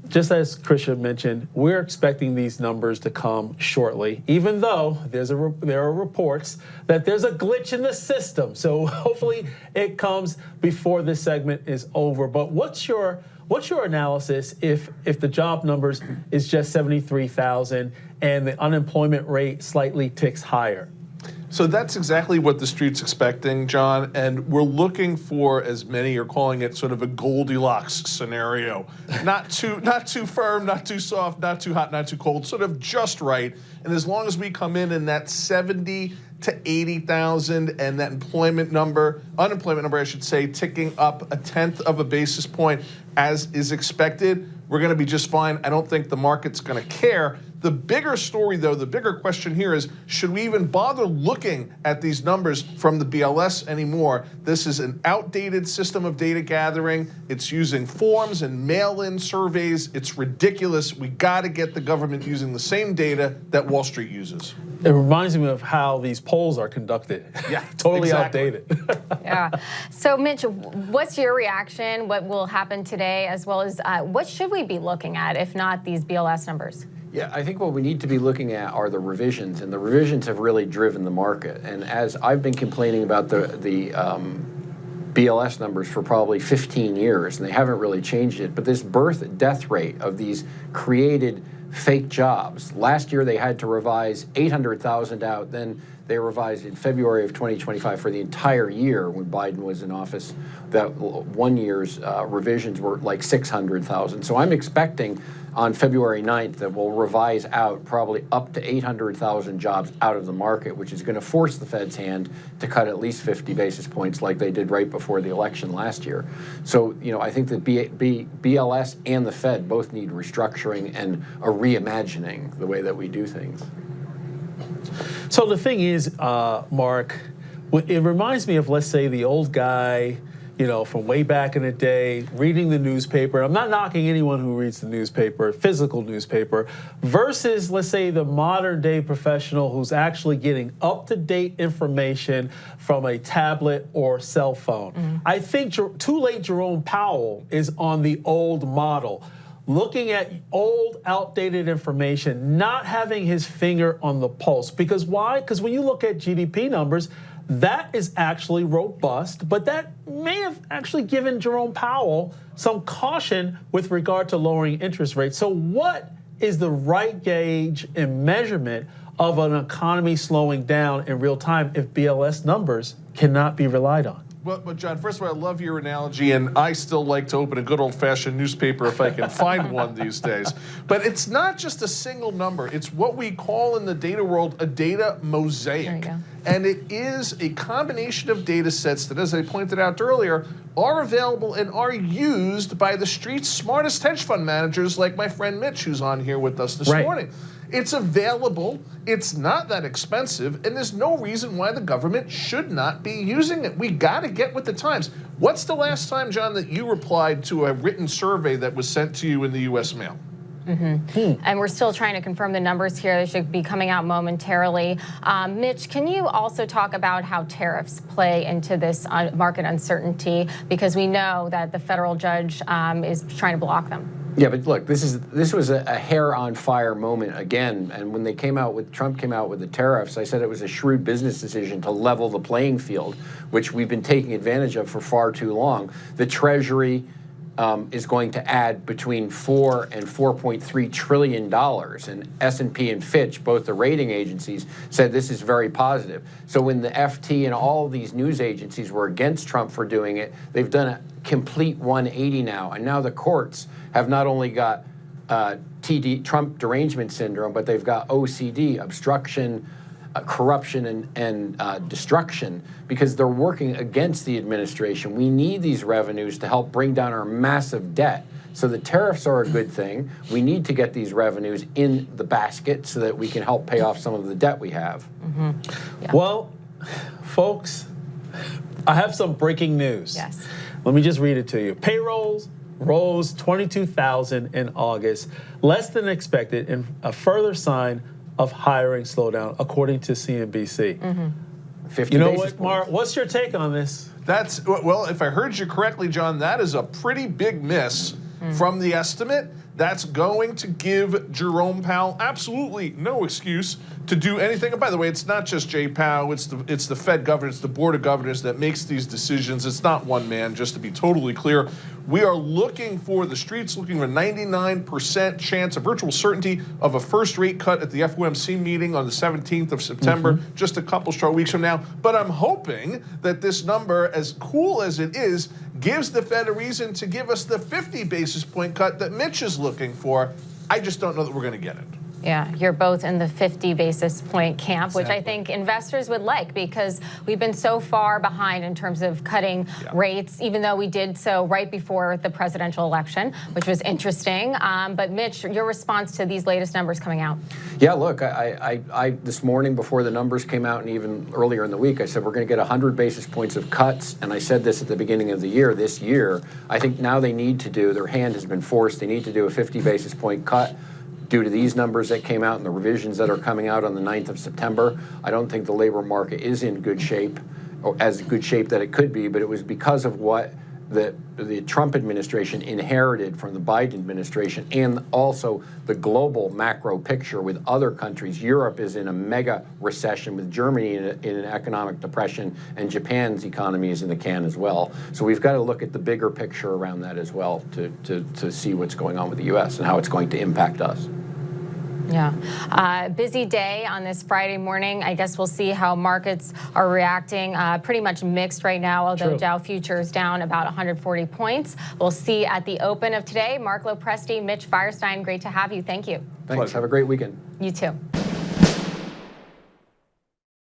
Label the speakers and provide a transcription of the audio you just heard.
Speaker 1: just as Krysia mentioned, we're expecting these numbers to come shortly, even though there are reports that there's a glitch in the system. So hopefully it comes before this segment is over. But what's your analysis if the job numbers is just 73,000 and the unemployment rate slightly ticks higher?
Speaker 2: So that's exactly what the street's expecting, John, and we're looking for, as many are calling it, sort of a Goldilocks scenario. Not too firm, not too soft, not too hot, not too cold, sort of just right. And as long as we come in that 70 to 80,000 and that unemployment number, I should say, ticking up 1/10 of a basis point as is expected, we're going to be just fine. I don't think the market's going to care. The bigger story, though, the bigger question here is, should we even bother looking at these numbers from the BLS anymore? This is an outdated system of data gathering. It's using forms and mail-in surveys. It's ridiculous. We got to get the government using the same data that Wall Street uses.
Speaker 1: It reminds me of how these polls are conducted.
Speaker 2: Yeah,
Speaker 1: totally
Speaker 2: exactly.
Speaker 1: outdated.
Speaker 3: Yeah. So, Mitch, what's your reaction? What will happen today, as well as what should we be looking at, if not these BLS numbers?
Speaker 4: Yeah, I think what we need to be looking at are the revisions, and the revisions have really driven the market. And as I've been complaining about the BLS numbers for probably 15 years, and they haven't really changed it, but this birth-death rate of these created fake jobs. Last year they had to revise 800,000 out, then they revised in February of 2025 for the entire year when Biden was in office. That 1 year's revisions were like 600,000. So I'm expecting on February 9th that we'll revise out probably up to 800,000 jobs out of the market, which is going to force the Fed's hand to cut at least 50 basis points like they did right before the election last year. So, I think that BLS and the Fed both need restructuring and a reimagining the way that we do things.
Speaker 1: So the thing is, Mark, it reminds me of, let's say, the old guy, from way back in the day, reading the newspaper. I'm not knocking anyone who reads the newspaper, physical newspaper, versus, let's say, the modern day professional who's actually getting up-to-date information from a tablet or cell phone. Mm-hmm. I think too late Jerome Powell is on the old model, looking at old, outdated information, not having his finger on the pulse. Because why? Because when you look at GDP numbers, that is actually robust, but that may have actually given Jerome Powell some caution with regard to lowering interest rates. So what is the right gauge and measurement of an economy slowing down in real time if BLS numbers cannot be relied on?
Speaker 2: Well, John, first of all, I love your analogy, and I still like to open a good old-fashioned newspaper if I can find one these days. But it's not just a single number. It's what we call in the data world a data mosaic.
Speaker 3: There you go.
Speaker 2: And it is a combination of data sets that, as I pointed out earlier, are available and are used by the street's smartest hedge fund managers like my friend Mitch, who's on here with us this morning. It's available, it's not that expensive, and there's no reason why the government should not be using it. We got to get with the times. What's the last time, John, that you replied to a written survey that was sent to you in the U.S. mail?
Speaker 3: Mm-hmm. And we're still trying to confirm the numbers here. They should be coming out momentarily. Mitch, can you also talk about how tariffs play into this market uncertainty? Because we know that the federal judge is trying to block them.
Speaker 4: Yeah, but look, this was a hair on fire moment again. And when Trump came out with the tariffs, I said it was a shrewd business decision to level the playing field, which we've been taking advantage of for far too long. The Treasury is going to add between $4 and $4.3 trillion. And S&P and Fitch, both the rating agencies, said this is very positive. So when the FT and all of these news agencies were against Trump for doing it, they've done a complete 180 now. And now the courts have not only got Trump derangement syndrome, but they've got OCD, obstruction, corruption, and destruction, because they're working against the administration. We need these revenues to help bring down our massive debt. So the tariffs are a good thing. We need to get these revenues in the basket so that we can help pay off some of the debt we have.
Speaker 3: Mm-hmm. Yeah.
Speaker 1: Well, folks, I have some breaking news.
Speaker 3: Yes.
Speaker 1: Let me just read it to you. Payrolls rose 22,000 in August, less than expected, and a further sign of hiring slowdown, according to CNBC.
Speaker 3: Mm-hmm.
Speaker 4: 50
Speaker 1: you know
Speaker 4: basis
Speaker 1: what,
Speaker 4: points.
Speaker 1: Mark? What's your take on this?
Speaker 2: Well, if I heard you correctly, John, that is a pretty big miss from the estimate. that's going to give Jerome Powell absolutely no excuse to do anything. And by the way, it's not just JPOW, it's the Fed governor, it's the Board of Governors that makes these decisions. It's not one man, just to be totally clear. We are looking for, the streets looking for a 99% chance, a virtual certainty of a first rate cut at the FOMC meeting on the 17th of September, just a couple short weeks from now. But I'm hoping that this number, as cool as it is, gives the Fed a reason to give us the 50 basis point cut that Mitch is looking for. I just don't know that we're going to get it.
Speaker 3: Yeah, you're both in the 50 basis point camp, which I think investors would like, because we've been so far behind in terms of cutting rates, even though we did so right before the presidential election, which was interesting. But Mitch, your response to these latest numbers coming out?
Speaker 4: Yeah, look, I this morning before the numbers came out, and even earlier in the week, I said we're going to get 100 basis points of cuts, and I said this at the beginning of the year. This year, I think now they need to do, their hand has been forced, they need to do a 50 basis point cut. Due to these numbers that came out and the revisions that are coming out on the 9th of September, I don't think the labor market is in good shape, or as good shape that it could be, but it was because of what the Trump administration inherited from the Biden administration, and also the global macro picture with other countries. Europe is in a mega recession, with Germany in an economic depression, and Japan's economy is in the can as well. So we've got to look at the bigger picture around that as well to see what's going on with the U.S. and how it's going to impact us.
Speaker 3: Yeah. Busy day on this Friday morning. I guess we'll see how markets are reacting. Pretty much mixed right now, although Dow futures down about 140 points. We'll see at the open of today. Marc LoPresti, Mitch Feierstein, great to have you. Thank you.
Speaker 4: Thanks. Have a great weekend.
Speaker 3: You too.